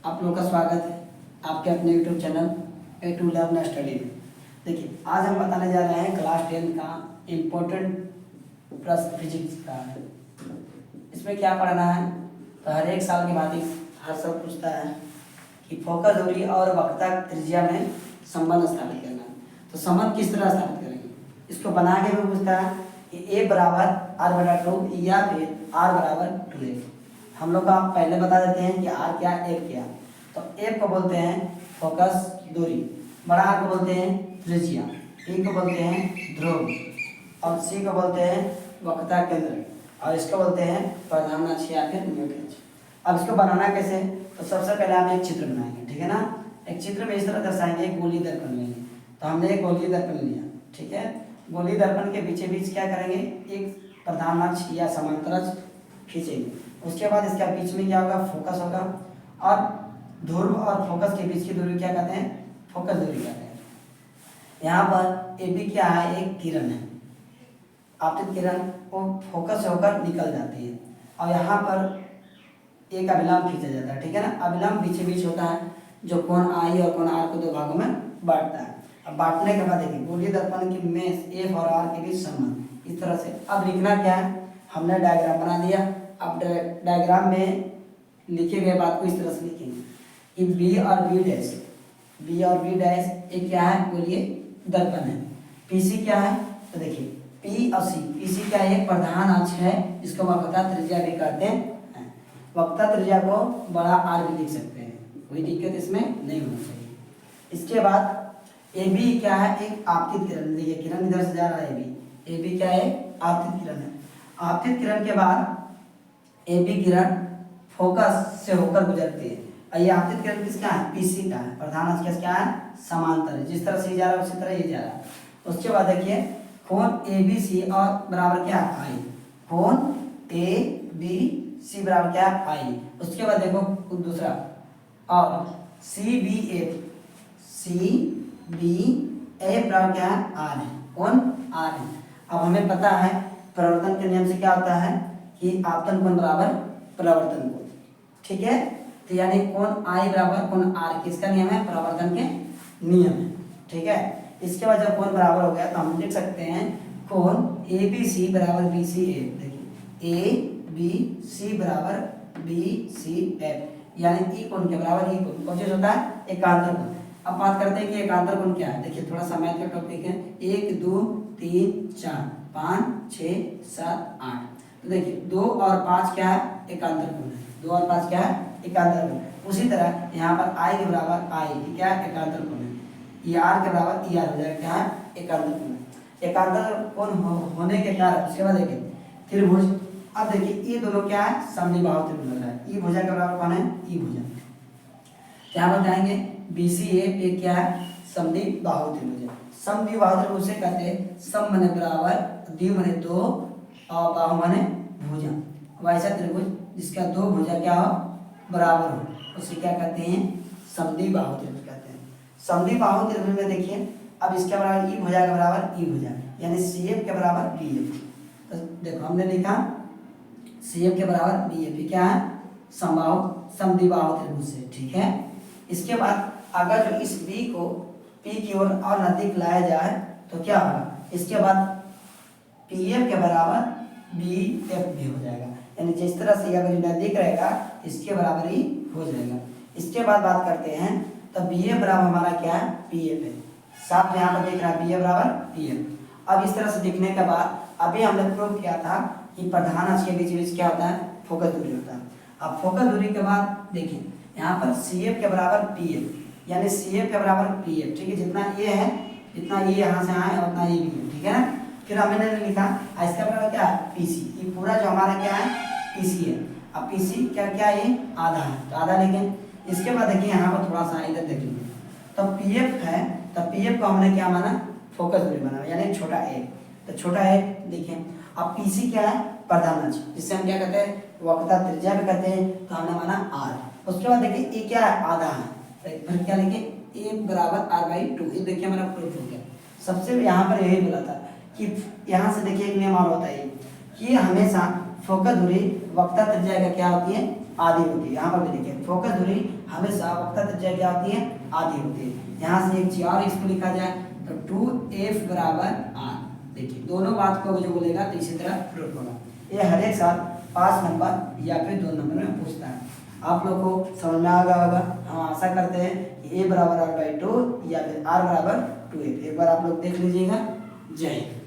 आप लोग का स्वागत है आपके अपने YouTube channel A to learn study में। देखिए, आज हम बताने जा रहे हैं क्लास 10 का इम्पोर्टेंट प्रश्न फिजिक्स का। इसमें क्या पढ़ना है, तो हर एक साल के बाद हर साल पूछता है कि फोकस दूरी और वक्रता त्रिज्या में संबंध स्थापित करना है। तो संबंध किस तरह स्थापित करेंगे, इसको बना के भी पूछता है कि ए बराबर आर बटा 2 या फिर आर बराबर 2a। हम लोग का पहले बता देते हैं कि आर क्या एफ क्या। तो एफ को बोलते हैं फोकस दूरी, बड़ा आर को बोलते हैं त्रिज्या, ई को बोलते हैं ध्रुव और सी को बोलते हैं वक्रता केंद्र और इसको बोलते हैं प्रधान अक्ष या फिर मुख्य अक्ष। अब इसको बनाना कैसे, तो सबसे पहले हम एक चित्र बनाएंगे, ठीक है ना। एक चित्र में इस तरह दर्शाएंगे, एक गोलीय दर्पण लेंगे। तो हमने एक गोलीय दर्पण लिया, ठीक है। गोलीय दर्पण के बीचे बीच क्या करेंगे, एक प्रधान अक्ष या समांतर अक्ष खींचेंगे। उसके बाद इसका बीच में क्या होगा, फोकस होगा और ध्रुव और फोकस के बीच की दूरी क्या कहते हैं, फोकस दूरी कहते हैं। यहाँ पर ए बी क्या है, एक किरण है, आपतित किरण, वो फोकस होकर निकल जाती है और यहाँ पर एक अभिलंब खींचा जाता है, ठीक है ना। अभिलंब बीचे बीच होता है जो कोण आई और कोण आर को दो भागों में बांटता है। अब बांटने के बाद देखिए गोलीय दर्पण की में एफ और आर के बीच संबंध इस तरह से। अब लिखना क्या है, हमने डायग्राम बना दिया। अब डायग्राम में लिखे गए बात को इस तरह से लिखेंगे कि बी और बी डैश एक क्या है, गोलीय दर्पण है। पीसी क्या है, तो देखिए पी और सी, पीसी क्या है, एक प्रधान अक्ष है जिसको वक्रता त्रिज्या भी कहते हैं। वक्रता त्रिज्या को बड़ा आर भी लिख सकते हैं, कोई दिक्कत इसमें नहीं होनी चाहिए। इसके बाद ए बी क्या है, एक आपतित किरण, देखिए किरण इधर से जा रहा है, ए बी क्या है, आपतित किरण है। आपतित किरण के बाद ए बी किरण फोकस से होकर गुजरती है और ये आपतित किरण किसका है, पीसी का है। प्रधान अक्ष क्या है, समांतर है, जिस तरह से जा रहा है उसी तरह ये जा रहा है। उसके बाद देखिए कोण ए बी सी और बराबर क्या है, आई। कोण ए बी सी बराबर क्या है, आई। उसके बाद देखो दूसरा और सी बी ए बराबर क्या है, आर है, कोण आर है। अब हमें पता है प्रवर्तन के नियम से क्या होता है कि आपतन कोण बराबर परावर्तन कोण, ठीक है। तो यानी कोण आई बराबर कोण आर, किसका नियम है, परावर्तन के नियम है, ठीक है। इसके बाद जब कोण बराबर हो गया तो हम लिख सकते हैं कोण ए बी सी बराबर बी सी एफ। देखिए ए बी सी बराबर बी सी एफ, यानी ई कोण के बराबर ई कोण। कौन चीज होता है, एकांतर कोण। अब बात करते हैं कि एकांतर कोण क्या है। देखिए थोड़ा सा मैथ का टॉपिक है, 1 2 3 4 5 6 7 8। तो देखिए 2 और 5 क्या है, एकांतर कोण है। 2 और 5 क्या है, एकांतर कोण। उसी तरह यहाँ पर आई के बराबर आई क्या है, एकांतर कोण है। ई आर के बराबर ई आर हो जाएगा क्या है, एकांतर कोण है। एकांतर कोण होने के कारण उसके बाद देखिए त्रिभुज। अब देखिए ये दोनों क्या है, समद्विबाहु त्रिभुज लग रहा है। ई भुजा के बराबर कौन है, ई भुजा। क्या बताएंगे, बी सी ए क्या है, समद्विबाहु त्रिभुज है। समद्विबाहु त्रिभुज से कहते हैं सम माने बराबर, द्वि माने दो और बाहु माने भुजा। वैसा त्रिभुज जिसका दो भुजा क्या हो, बराबर हो, उसे क्या कहते हैं, समद्विबाहु त्रिभुज कहते हैं। समद्विबाहु त्रिभुज में देखिए अब इसके बराबर ई भुजा के बराबर ई भुजा, यानी सी एफ के बराबर बी एफ। तो देखो हमने लिखा सी एफ के बराबर बी एफ, क्या है, समद्विबाहु त्रिभुज से, ठीक है। इसके बाद अगर जो इस बी को पी की ओर और नजदीक लाया जाए तो क्या होगा, इसके बाद पी एफ के बराबर बी एफ भी हो जाएगा, यानी जिस तरह से अगर नजदीक रहेगा इसके बराबर ही हो जाएगा। इसके बाद बात करते हैं तो बी एफ बराबर हमारा क्या है, पी एफ है। साथ में यहाँ पर देख रहा है बी एफ बराबर पी एफ। अब इस तरह से दिखने के बाद अभी हमने प्रूव किया था कि प्रधान अक्ष के बीच बीच क्या होता है, फोकस दूरी होता है। अब फोकस दूरी के बाद देखिए यहाँ पर सी एफ के बराबर पी एफ, यानी सी एफ के बराबर पी एफ, ठीक है। जितना ये है जितना ये यहाँ से आए उतना ये भी है, ठीक है ना। फिर हमने लिखा इसका बराबर क्या है, पीसी। ये पूरा जो हमारा क्या है, पीसी है। अब पीसी क्या क्या ये आधा है, तो आधा लिखें। इसके बाद देखिए यहाँ पर थोड़ा सा इधर देख लीजिए, तो पीएफ है, तो पीएफ को हमने क्या माना, फोकस दूरी माना, यानी छोटा ए। तो छोटा ए लिखें। अब पीसी क्या है, प्रधान अक्ष, जिससे हम क्या कहते हैं, वक्रता त्रिज्या भी कहते हैं, तो हमने माना आर। उसके बाद देखिए ए क्या है, आधा है, तो फिर क्या लिखे, ए बराबर आर बाई 2। ये देखिए हमारा प्रूफ हो गया। सबसे यहाँ पर यही बोला था कि यहाँ से देखिए एक नियम और होता है कि हमेशा फोकस दूरी वक्रता त्रिज्या का क्या होती है, आधी होती है। यहाँ पर भी देखिए फोकस दूरी हमेशा वक्रता त्रिज्या क्या होती है, आधी होती है। यहाँ से एक चीज और इसको लिखा जाए तो 2f बराबर r। देखिए दोनों बात को जो बोलेगा तो इसी तरह प्रूफ होगा। ये हर एक साल 5 नंबर या फिर 2 नंबर में पूछता है। आप लोग को समझ में आ गया होगा। हम आशा करते हैं कि a बराबर r/2 या फिर r बराबर 2f। एक बार आप लोग देख लीजिएगा। जय हिंद।